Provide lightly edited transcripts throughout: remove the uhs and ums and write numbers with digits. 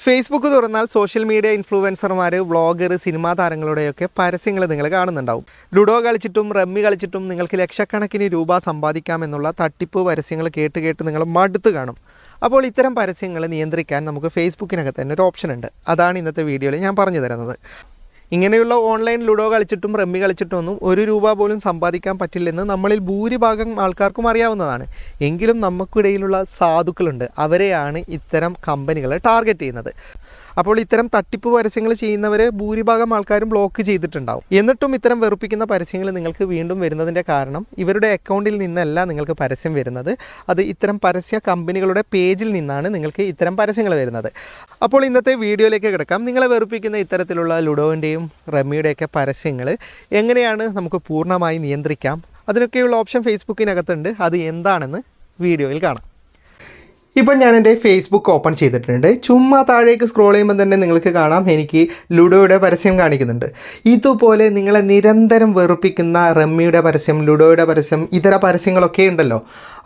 Facebook തുറന്നാൽ social media ഇൻഫ്ലുവൻസർമാർ, vlogger, cinema താരങ്ങളുടെയൊക്കെ പരസ്യങ്ങൾ നിങ്ങൾ കാണുന്നുണ്ടാവും. ലുഡോ കളിച്ചിട്ടും റമ്മി കളിച്ചിട്ടും നിങ്ങൾക്ക് ലക്ഷക്കണക്കിന് രൂപ സമ്പാദിക്കാമെന്നുള്ള തട്ടിപ്പ് പരസ്യങ്ങൾ കേട്ട് നിങ്ങൾ മടുത്ത് കാണും. അപ്പോൾ ഇത്തരം പരസ്യങ്ങൾ നിയന്ത്രിക്കാൻ നമുക്ക് ഫേസ്ബുക്കിനകത്ത് തന്നെ ഒരു ഓപ്ഷൻ ഉണ്ട്. അതാണ് ഇന്നത്തെ വീഡിയോയിൽ ഞാൻ പറഞ്ഞു തരുന്നത്. ഇങ്ങനെയുള്ള ഓൺലൈൻ ലുഡോ കളിച്ചിട്ടും റമ്മി കളിച്ചിട്ടൊന്നും ₹1 പോലും സമ്പാദിക്കാൻ പറ്റില്ലെന്ന് നമ്മളിൽ ഭൂരിഭാഗം ആൾക്കാർക്കും അറിയാവുന്നതാണ്. എങ്കിലും നമുക്കിടയിലുള്ള സാധുക്കളുണ്ട്, അവരെയാണ് ഇത്തരം കമ്പനികൾ ടാർഗറ്റ് ചെയ്യുന്നത്. അപ്പോൾ ഇത്തരം തട്ടിപ്പ് പരസ്യങ്ങൾ ചെയ്യുന്നവരെ ഭൂരിഭാഗം ആൾക്കാരും ബ്ലോക്ക് ചെയ്തിട്ടുണ്ടാവും. എന്നിട്ടും ഇത്തരം വെറുപ്പിക്കുന്ന പരസ്യങ്ങൾ നിങ്ങൾക്ക് വീണ്ടും വരുന്നതിൻ്റെ കാരണം ഇവരുടെ അക്കൗണ്ടിൽ നിന്നല്ല നിങ്ങൾക്ക് പരസ്യം വരുന്നത്, അത് ഇത്തരം പരസ്യ കമ്പനികളുടെ പേജിൽ നിന്നാണ് നിങ്ങൾക്ക് ഇത്തരം പരസ്യങ്ങൾ വരുന്നത്. അപ്പോൾ ഇന്നത്തെ വീഡിയോയിലേക്ക് കിടക്കാം. നിങ്ങളെ വെറുപ്പിക്കുന്ന ഇത്തരത്തിലുള്ള ലുഡോവിൻ്റെയും റമ്മിയുടെയൊക്കെ പരസ്യങ്ങൾ എങ്ങനെയാണ് നമുക്ക് പൂർണ്ണമായി നിയന്ത്രിക്കാം, അതിനൊക്കെയുള്ള ഓപ്ഷൻ ഫേസ്ബുക്കിനകത്തുണ്ട്. അത് എന്താണെന്ന് വീഡിയോയിൽ കാണാം. ഇപ്പം ഞാൻ എൻ്റെ ഫേസ്ബുക്ക് ഓപ്പൺ ചെയ്തിട്ടുണ്ട്. ചുമ്മാ താഴേക്ക് സ്ക്രോൾ ചെയ്യുമ്പോൾ തന്നെ നിങ്ങൾക്ക് കാണാം എനിക്ക് ലുഡോയുടെ പരസ്യം കാണിക്കുന്നുണ്ട്. ഇതുപോലെ നിങ്ങളെ നിരന്തരം വെറുപ്പിക്കുന്ന റമ്മിയുടെ പരസ്യം, ലുഡോയുടെ പരസ്യം, ഇതര പരസ്യങ്ങളൊക്കെ ഉണ്ടല്ലോ,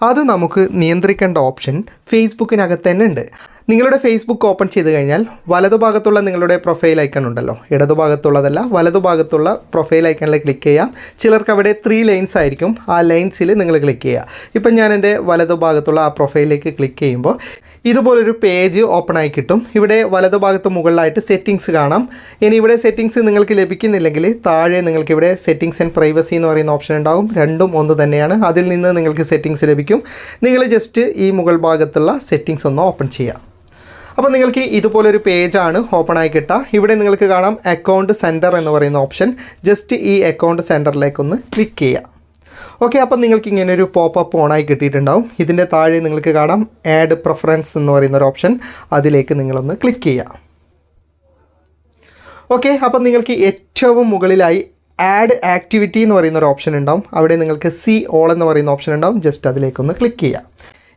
അത് നമുക്ക് നിയന്ത്രിക്കേണ്ട ഓപ്ഷൻ ഫേസ്ബുക്കിനകത്ത് തന്നെ ഉണ്ട്. നിങ്ങളുടെ ഫേസ്ബുക്ക് ഓപ്പൺ ചെയ്ത് കഴിഞ്ഞാൽ വലതുഭാഗത്തുള്ള നിങ്ങളുടെ പ്രൊഫൈൽ ഐക്കൺ ഉണ്ടല്ലോ, ഇടതുഭാഗത്തുള്ളതല്ല വലതുഭാഗത്തുള്ള പ്രൊഫൈൽ ഐക്കണിൽ ക്ലിക്ക് ചെയ്യാം. ചിലർക്ക് അവിടെ 3 ലൈൻസ് ആയിരിക്കും, ആ ലൈൻസിൽ നിങ്ങൾ ക്ലിക്ക് ചെയ്യുക. ഇപ്പം ഞാൻ എൻ്റെ വലതുഭാഗത്തുള്ള ആ പ്രൊഫൈലിലേക്ക് ക്ലിക്ക് ചെയ്യുമ്പോൾ ഇതുപോലൊരു പേജ് ഓപ്പൺ ആയി കിട്ടും. ഇവിടെ വലതുഭാഗത്ത് മുകളിലായിട്ട് സെറ്റിങ്സ് കാണാം. ഇനി ഇവിടെ സെറ്റിങ്സ് നിങ്ങൾക്ക് ലഭിക്കുന്നില്ലെങ്കിൽ താഴെ നിങ്ങൾക്കിവിടെ സെറ്റിങ്സ് ആൻഡ് പ്രൈവസി എന്ന് പറയുന്ന ഓപ്ഷൻ ഉണ്ടാകും. രണ്ടും ഒന്ന് തന്നെയാണ്. അതിൽ നിന്ന് നിങ്ങൾക്ക് സെറ്റിങ്സ് ലഭിക്കും. നിങ്ങൾ ജസ്റ്റ് ഈ മുകൾ ഭാഗത്തുള്ള സെറ്റിങ്സ് ഒന്ന് ഓപ്പൺ ചെയ്യുക. അപ്പോൾ നിങ്ങൾക്ക് ഇതുപോലൊരു പേജാണ് ഓപ്പൺ ആയി കിട്ടുക. ഇവിടെ നിങ്ങൾക്ക് കാണാം അക്കൗണ്ട് സെൻറ്റർ എന്ന് പറയുന്ന ഓപ്ഷൻ. ജസ്റ്റ് ഈ അക്കൗണ്ട് സെൻറ്ററിലേക്കൊന്ന് ക്ലിക്ക് ചെയ്യുക. ഓക്കെ, അപ്പോൾ നിങ്ങൾക്ക് ഇങ്ങനെ ഒരു പോപ്പപ്പ് ഓണായി കിട്ടിയിട്ടുണ്ടാവും. ഇതിൻ്റെ താഴെ നിങ്ങൾക്ക് കാണാം ആഡ് പ്രിഫറൻസ് എന്ന് പറയുന്നൊരു ഓപ്ഷൻ. അതിലേക്ക് നിങ്ങളൊന്ന് ക്ലിക്ക് ചെയ്യുക. ഓക്കെ, അപ്പോൾ നിങ്ങൾക്ക് ഏറ്റവും മുകളിലായി ആഡ് ആക്ടിവിറ്റി എന്ന് പറയുന്നൊരു ഓപ്ഷൻ ഉണ്ടാവും. അവിടെ നിങ്ങൾക്ക് സി ഓൾ എന്ന് പറയുന്ന ഓപ്ഷൻ ഉണ്ടാവും. ജസ്റ്റ് അതിലേക്കൊന്ന് ക്ലിക്ക് ചെയ്യുക.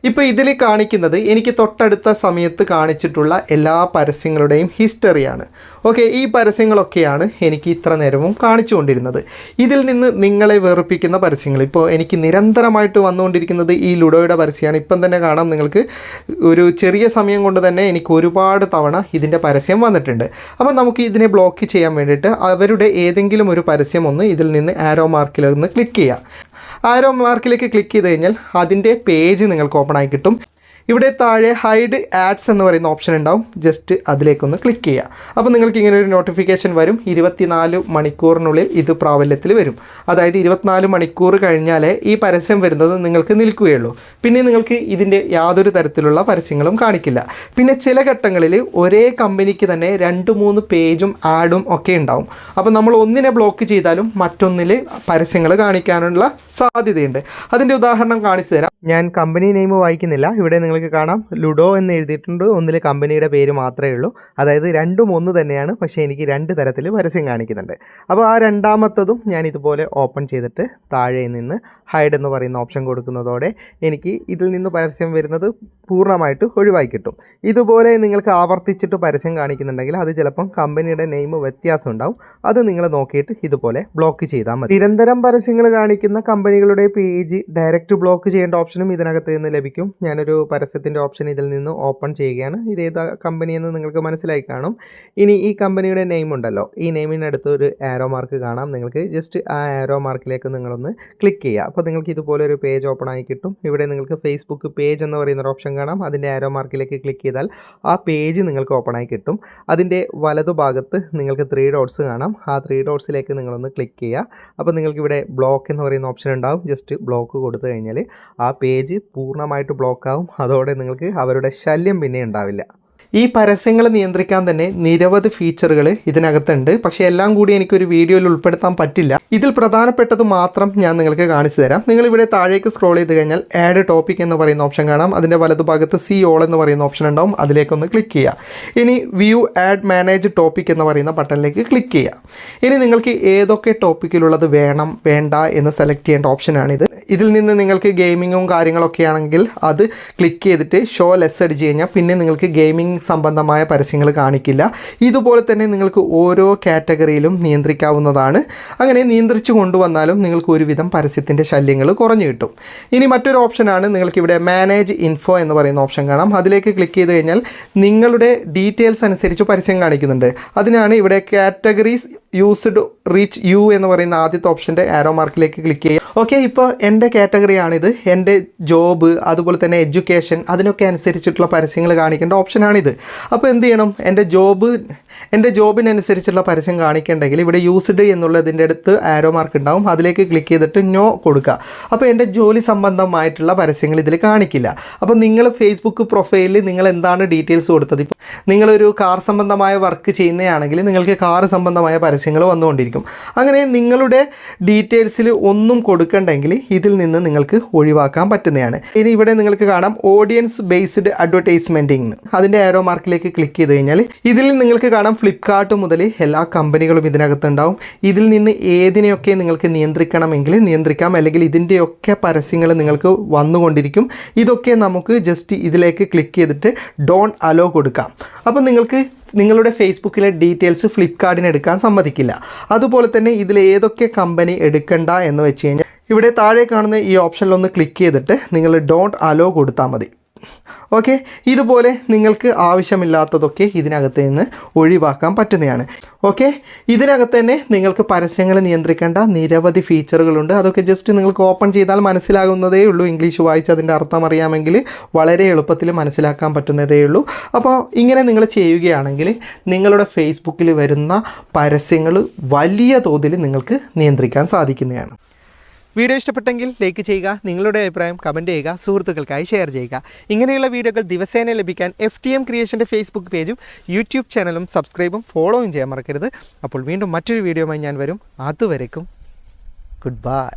ഇപ്പോൾ ഇതിൽ കാണിക്കുന്നത് എനിക്ക് തൊട്ടടുത്ത സമയത്ത് കാണിച്ചിട്ടുള്ള എല്ലാ പരസ്യങ്ങളുടെയും ഹിസ്റ്ററിയാണ്. ഓക്കെ, ഈ പരസ്യങ്ങളൊക്കെയാണ് എനിക്ക് ഇത്ര നേരവും കാണിച്ചുകൊണ്ടിരുന്നത്. ഇതിൽ നിന്ന് നിങ്ങളെ വെറുപ്പിക്കുന്ന പരസ്യങ്ങൾ ഇപ്പോൾ എനിക്ക് നിരന്തരമായിട്ട് വന്നുകൊണ്ടിരിക്കുന്നത് ഈ ലുഡോയുടെ പരസ്യമാണ്. ഇപ്പം തന്നെ കാണാം നിങ്ങൾക്ക്, ഒരു ചെറിയ സമയം കൊണ്ട് തന്നെ എനിക്ക് ഒരുപാട് തവണ ഇതിൻ്റെ പരസ്യം വന്നിട്ടുണ്ട്. അപ്പോൾ നമുക്ക് ഇതിനെ ബ്ലോക്ക് ചെയ്യാൻ വേണ്ടിയിട്ട് അവരുടെ ഏതെങ്കിലും ഒരു പരസ്യം ഒന്ന് ഇതിൽ നിന്ന് ആരോ മാർക്കിലൊന്ന് ക്ലിക്ക് ചെയ്യുക. ആരോ മാർക്കിലേക്ക് ക്ലിക്ക് ചെയ്ത് കഴിഞ്ഞാൽ അതിൻ്റെ പേജ് നിങ്ങൾക്ക് ഓപ്പൺ ആയി കിട്ടും. ഇവിടെ താഴെ ഹൈഡ് ആഡ്സ് എന്ന് പറയുന്ന ഓപ്ഷൻ ഉണ്ടാവും. ജസ്റ്റ് അതിലേക്കൊന്ന് ക്ലിക്ക് ചെയ്യുക. അപ്പോൾ നിങ്ങൾക്ക് ഇങ്ങനെ ഒരു നോട്ടിഫിക്കേഷൻ വരും. 24 മണിക്കൂറിനുള്ളിൽ ഇത് പ്രാബല്യത്തിൽ വരും. അതായത് 24 മണിക്കൂർ കഴിഞ്ഞാലേ ഈ പരസ്യം വരുന്നത് നിങ്ങൾക്ക് നിൽക്കുകയുള്ളൂ. പിന്നെ നിങ്ങൾക്ക് ഇതിൻ്റെ യാതൊരു തരത്തിലുള്ള പരസ്യങ്ങളും കാണിക്കില്ല. പിന്നെ ചില ഘട്ടങ്ങളിൽ ഒരേ കമ്പനിക്ക് തന്നെ 2-3 പേജും ആഡും ഒക്കെ ഉണ്ടാവും. അപ്പോൾ നമ്മൾ ഒന്നിനെ ബ്ലോക്ക് ചെയ്താലും മറ്റൊന്നിൽ പരസ്യങ്ങൾ കാണിക്കാനുള്ള സാധ്യതയുണ്ട്. അതിൻ്റെ ഉദാഹരണം കാണിച്ചു തരാം. ഞാൻ കമ്പനി നെയിം വായിക്കുന്നില്ല. ഇവിടെ നിങ്ങൾക്ക് കാണാം ലുഡോ എന്ന് എഴുതിയിട്ടുണ്ട്. ഒന്നിൽ കമ്പനിയുടെ പേര് മാത്രമേ ഉള്ളൂ. അതായത് രണ്ടും ഒന്ന് തന്നെയാണ്, പക്ഷേ എനിക്ക് 2 തരത്തിൽ പരസ്യം കാണിക്കുന്നുണ്ട്. അപ്പോൾ ആ രണ്ടാമത്തതും ഞാൻ ഇതുപോലെ ഓപ്പൺ ചെയ്തിട്ട് താഴെ നിന്ന് ഹൈഡ് എന്ന് പറയുന്ന ഓപ്ഷൻ കൊടുക്കുന്നതോടെ എനിക്ക് ഇതിൽ നിന്ന് പരസ്യം വരുന്നത് പൂർണ്ണമായിട്ട് ഒഴിവായി കിട്ടും. ഇതുപോലെ നിങ്ങൾക്ക് ആവർത്തിച്ചിട്ട് പരസ്യം കാണിക്കുന്നുണ്ടെങ്കിൽ അത് ചിലപ്പം കമ്പനിയുടെ നെയിം വ്യത്യാസം ഉണ്ടാവും. അത് നിങ്ങൾ നോക്കിയിട്ട് ഇതുപോലെ ബ്ലോക്ക് ചെയ്താൽ മതി. നിരന്തരം പരസ്യങ്ങൾ കാണിക്കുന്ന കമ്പനികളുടെ പേജ് ഡയറക്റ്റ് ബ്ലോക്ക് ചെയ്യേണ്ട ഓപ്ഷനും ഇതിനകത്ത് നിന്ന് ലഭിക്കും. ഞാനൊരു പരസ്യത്തിൻ്റെ ഓപ്ഷൻ ഇതിൽ നിന്ന് ഓപ്പൺ ചെയ്യുകയാണ്. ഇതേതാ കമ്പനിയെന്ന് നിങ്ങൾക്ക് മനസ്സിലായി കാണും. ഇനി ഈ കമ്പനിയുടെ നെയിം ഉണ്ടല്ലോ, ഈ നെയിമിനടുത്ത് ഒരു ആരോ മാർക്ക് കാണാം. നിങ്ങൾക്ക് ജസ്റ്റ് ആ ആരോ മാർക്കിലേക്ക് നിങ്ങളൊന്ന് ക്ലിക്ക് ചെയ്യുക. അപ്പോൾ നിങ്ങൾക്ക് ഇതുപോലെ ഒരു പേജ് ഓപ്പൺ ആയി കിട്ടും. ഇവിടെ നിങ്ങൾക്ക് ഫേസ്ബുക്ക് പേജ് എന്ന് പറയുന്നൊരു ഓപ്ഷൻ കാണാം. അതിൻ്റെ ആരോ മാർക്കിലേക്ക് ക്ലിക്ക് ചെയ്താൽ ആ പേജ് നിങ്ങൾക്ക് ഓപ്പൺ ആയി കിട്ടും. അതിൻ്റെ വലതുഭാഗത്ത് നിങ്ങൾക്ക് 3 ഡോട്ട്സ് കാണാം. ആ 3 ഡോട്ട്സിലേക്ക് നിങ്ങളൊന്ന് ക്ലിക്ക് ചെയ്യുക. അപ്പോൾ നിങ്ങൾക്കിവിടെ ബ്ലോക്ക് എന്ന് പറയുന്ന ഓപ്ഷൻ ഉണ്ടാവും. ജസ്റ്റ് ബ്ലോക്ക് കൊടുത്തു കഴിഞ്ഞാൽ ആ പേജ് പൂർണ്ണമായിട്ട് ബ്ലോക്ക് ആവും. അതോടെ നിങ്ങൾക്ക് അവരുടെ ശല്യം പിന്നെ ഉണ്ടാവില്ല. ഈ പരസ്യങ്ങൾ നിയന്ത്രിക്കാൻ തന്നെ നിരവധി ഫീച്ചറുകൾ ഇതിനകത്തുണ്ട്. പക്ഷേ എല്ലാം കൂടി എനിക്കൊരു വീഡിയോയിൽ ഉൾപ്പെടുത്താൻ പറ്റില്ല. ഇതിൽ പ്രധാനപ്പെട്ടത് മാത്രം ഞാൻ നിങ്ങൾക്ക് കാണിച്ചു തരാം. നിങ്ങളിവിടെ താഴേക്ക് സ്ക്രോൾ ചെയ്ത് കഴിഞ്ഞാൽ ആഡ് ടോപ്പിക് എന്ന് പറയുന്ന ഓപ്ഷൻ കാണാം. അതിൻ്റെ വലതുഭാഗത്ത് സി ഓൾ എന്ന് പറയുന്ന ഓപ്ഷൻ ഉണ്ടാവും. അതിലേക്കൊന്ന് ക്ലിക്ക് ചെയ്യുക. ഇനി വ്യൂ ആഡ് മാനേജ് ടോപ്പിക് എന്ന് പറയുന്ന ബട്ടണിലേക്ക് ക്ലിക്ക് ചെയ്യുക. ഇനി നിങ്ങൾക്ക് ഏതൊക്കെ ടോപ്പിക്കിലുള്ളത് വേണം വേണ്ട എന്ന് സെലക്ട് ചെയ്യേണ്ട ഓപ്ഷനാണിത്. ഇതിൽ നിന്ന് നിങ്ങൾക്ക് ഗെയിമിങ്ങും കാര്യങ്ങളൊക്കെ ആണെങ്കിൽ അത് ക്ലിക്ക് ചെയ്തിട്ട് ഷോ ലെസ് അടിച്ച് കഴിഞ്ഞാൽ പിന്നെ നിങ്ങൾക്ക് ഗെയിമിംഗ് സംബന്ധമായ പരസ്യങ്ങൾ കാണിക്കില്ല. ഇതുപോലെ തന്നെ നിങ്ങൾക്ക് ഓരോ കാറ്റഗറിയിലും നിയന്ത്രിക്കാവുന്നതാണ്. അങ്ങനെ നിയന്ത്രിച്ചു കൊണ്ടുവന്നാലും നിങ്ങൾക്ക് ഒരുവിധം പരസ്യത്തിൻ്റെ ശല്യങ്ങൾ കുറഞ്ഞു കിട്ടും. ഇനി മറ്റൊരു ഓപ്ഷനാണ് നിങ്ങൾക്കിവിടെ മാനേജ് ഇൻഫോ എന്ന് പറയുന്ന ഓപ്ഷൻ കാണാം. അതിലേക്ക് ക്ലിക്ക് ചെയ്ത് കഴിഞ്ഞാൽ നിങ്ങളുടെ ഡീറ്റെയിൽസ് അനുസരിച്ച് പരസ്യം കാണിക്കുന്നുണ്ട്. അതിനാണ് ഇവിടെ കാറ്റഗറീസ് യൂസ്ഡ് റീച്ച് യു എന്ന് പറയുന്ന ആദ്യത്തെ ഓപ്ഷൻ്റെ ആരോ മാർക്കിലേക്ക് ക്ലിക്ക് ചെയ്യുക. ഓക്കെ, ഇപ്പോൾ എൻ്റെ കാറ്റഗറിയാണിത്. എൻ്റെ ജോബ് അതുപോലെ തന്നെ എഡ്യൂക്കേഷൻ അതിനൊക്കെ അനുസരിച്ചിട്ടുള്ള പരസ്യങ്ങൾ കാണിക്കേണ്ട ഓപ്ഷനാണിത്. അപ്പോൾ എന്ത് ചെയ്യണം, എൻ്റെ ജോബിനനുസരിച്ചുള്ള പരസ്യം കാണിക്കേണ്ടെങ്കിൽ ഇവിടെ യൂസ്ഡ് എന്നുള്ളതിൻ്റെ അടുത്ത് ആരോ മാർക്ക് ഉണ്ടാവും. അതിലേക്ക് ക്ലിക്ക് ചെയ്തിട്ട് നോ കൊടുക്കുക. അപ്പോൾ എൻ്റെ ജോലി സംബന്ധമായിട്ടുള്ള പരസ്യങ്ങൾ ഇതിൽ കാണിക്കില്ല. അപ്പോൾ നിങ്ങൾ ഫേസ്ബുക്ക് പ്രൊഫൈലിൽ നിങ്ങൾ എന്താണ് ഡീറ്റെയിൽസ് കൊടുത്തത്, ഇപ്പോൾ നിങ്ങളൊരു കാർ സംബന്ധമായ വർക്ക് ചെയ്യുന്നതാണെങ്കിൽ നിങ്ങൾക്ക് കാർ സംബന്ധമായ പരസ്യങ്ങൾ വന്നുകൊണ്ടിരിക്കും. അങ്ങനെ നിങ്ങളുടെ ഡീറ്റെയിൽസിൽ ഒന്നും കൊടുക്കണ്ടെങ്കിൽ ഇതിൽ നിന്ന് നിങ്ങൾക്ക് ഒഴിവാക്കാൻ പറ്റുന്നതാണ്. ഇനി ഇവിടെ നിങ്ങൾക്ക് കാണാം ഓഡിയൻസ് ബേസ്ഡ് അഡ്വർടൈസ്മെൻറ്റിംഗ്, അതിൻ്റെ ആരോ മാർക്കിലേക്ക് ക്ലിക്ക് ചെയ്ത് കഴിഞ്ഞാൽ ഇതിൽ നിങ്ങൾക്ക് കാണാം ഫ്ലിപ്കാർട്ട് മുതൽ എല്ലാ കമ്പനികളും ഇതിനകത്തുണ്ടാവും. ഇതിൽ നിന്ന് ഏതിനെയൊക്കെ നിങ്ങൾക്ക് നിയന്ത്രിക്കണമെങ്കിൽ നിയന്ത്രിക്കാം, അല്ലെങ്കിൽ ഇതിൻ്റെയൊക്കെ പരസ്യങ്ങൾ നിങ്ങൾക്ക് വന്നുകൊണ്ടിരിക്കും. ഇതൊക്കെ നമുക്ക് ജസ്റ്റ് ഇതിലേക്ക് ക്ലിക്ക് ചെയ്തിട്ട് ഡോൺ അലോ കൊടുക്കാം. അപ്പോൾ നിങ്ങൾക്ക് നിങ്ങളുടെ ഫേസ്ബുക്കിലെ ഡീറ്റെയിൽസ് ഫ്ലിപ്കാർട്ടിന് എടുക്കാൻ സമ്മതിക്കില്ല. അതുപോലെ തന്നെ ഇതിൽ ഏതൊക്കെ കമ്പനി എടുക്കണ്ട എന്ന് വെച്ച് കഴിഞ്ഞാൽ ഇവിടെ താഴെ കാണുന്ന ഈ ഓപ്ഷനിലൊന്ന് ക്ലിക്ക് ചെയ്തിട്ട് നിങ്ങൾ ഡോണ്ട് അലോ കൊടുത്താൽ മതി. ഓക്കെ, ഇതുപോലെ നിങ്ങൾക്ക് ആവശ്യമില്ലാത്തതൊക്കെ ഇതിനകത്ത് നിന്ന് ഒഴിവാക്കാൻ പറ്റുന്നതാണ്. ഓക്കെ, ഇതിനകത്ത് തന്നെ നിങ്ങൾക്ക് പരസ്യങ്ങൾ നിയന്ത്രിക്കേണ്ട നിരവധി ഫീച്ചറുകളുണ്ട്. അതൊക്കെ ജസ്റ്റ് നിങ്ങൾക്ക് ഓപ്പൺ ചെയ്താൽ മനസ്സിലാകുന്നതേ ഉള്ളൂ. ഇംഗ്ലീഷ് വായിച്ച് അതിൻ്റെ അർത്ഥം അറിയാമെങ്കിൽ വളരെ എളുപ്പത്തിൽ മനസ്സിലാക്കാൻ പറ്റുന്നതേ ഉള്ളൂ. അപ്പോൾ ഇങ്ങനെ നിങ്ങൾ ചെയ്യുകയാണെങ്കിൽ നിങ്ങളുടെ ഫേസ്ബുക്കിൽ വരുന്ന പരസ്യങ്ങൾ വലിയ തോതിൽ നിങ്ങൾക്ക് നിയന്ത്രിക്കാൻ സാധിക്കുന്നതാണ്. വീഡിയോ ഇഷ്ടപ്പെട്ടെങ്കിൽ ലൈക്ക് ചെയ്യുക, നിങ്ങളുടെ അഭിപ്രായം കമൻറ്റ് ചെയ്യുക, സുഹൃത്തുക്കൾക്കായി ഷെയർ ചെയ്യുക. ഇങ്ങനെയുള്ള വീഡിയോകൾ ദിവസേന ലഭിക്കാൻ FTM ക്രിയേഷൻ്റെ ഫേസ്ബുക്ക് പേജും യൂട്യൂബ് ചാനലും സബ്സ്ക്രൈബും ഫോളോയും ചെയ്യാൻ മറക്കരുത്. അപ്പോൾ വീണ്ടും മറ്റൊരു വീഡിയോയുമായി ഞാൻ വരും. അതുവരേക്കും ഗുഡ് ബൈ.